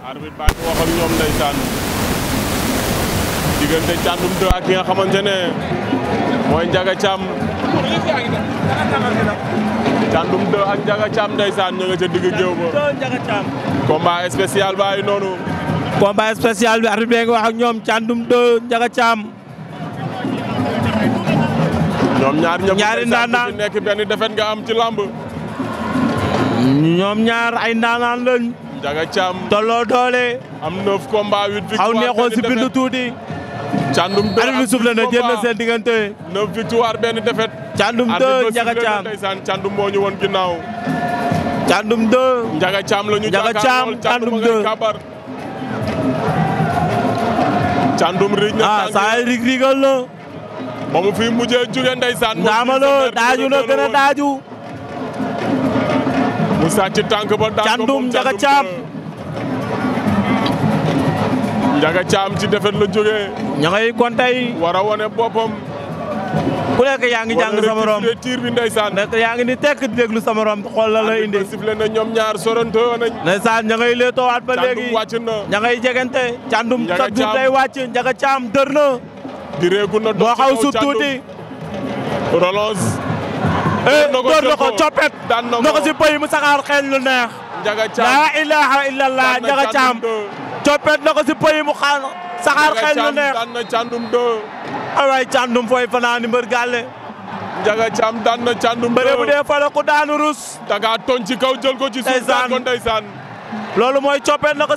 arbitre baa ngi wax ak ñoom ndeysaan diggante Thiandoum 2 ak ki nga xamante ne mooy Ndiaga Thiam. Thiandoum 2 ak Ndiaga Thiam ndeysaan ñu nga ca digg géew ba. combat spécial baa ngi noonu. combat spécial bi arbitre bi ngi wax ak ñoom Thiandoum 2 Ndiaga Thiam. ñoom ñaar ñëpp ñaari ndaanaan ci nekk benn defet nga am ci lamb. ñoom ñaar ay ndaanaan lañ. Ndiaga Thiam tolloo doole. am 9 combats 8 victoires. xaw neexoon si bindu tuuti. Thiandoum 2 arbitre bi soufflé na génn seen diggante. 9 victoires benn défaite. Thiandoum 2 Ndiaga Thiam ndeysaan Thiandoum moo ñu woon ginnaaw. Thiandoum 2 Ndiaga Thiam la ñu Ndiaga Thiam Thiandoum 2 Thiandoum rig na saa rig rigal na. ba mu fi mujjee jóge ndeysaan. ndaamalo daaju na gën a daaju. mu sàcc tànk ba daan ko Thiandoum moom Ndiaga Thiam. Ndiaga Thiam ci defet la jógee. ña ngay kontay. war a wane boppam. ku nekk yaa ngi jàng sa morom wala tiir bi ndeysaan. nekk yaa ngi ni tekk di déglu sa morom xool la lay indi. sifflé na ñoom ñaar soronto nañ. ndeysaan ña ngay leetoowaat ba léegi. Thiandoum wàcc na. ña ngay jegante. Thiandoum Ndiaga chaque jour Thiam day wàcc Ndiaga Thiam dër na. di réegu na boo xaw sut tuuti. relance. door na ko coppet. daan na ko si pëy mu saxaar xeeñ lu neex. Ndiaga Thiam laa ilaha illallah Ndiaga Thiam. coppet na ko si pëy mu saxaar xeeñ lu neex. daan na Thiandoum 2. ay waay Thiandoum fooy fanaani mbër gàlle. Ndiaga Thiam daan na Thiandoum 2. bëre bu dee fa la ku daanu rus. da ngaa toñ ci kaw jël ko ci suuf daan ko ndeysaan. loolu mooy coppet na ko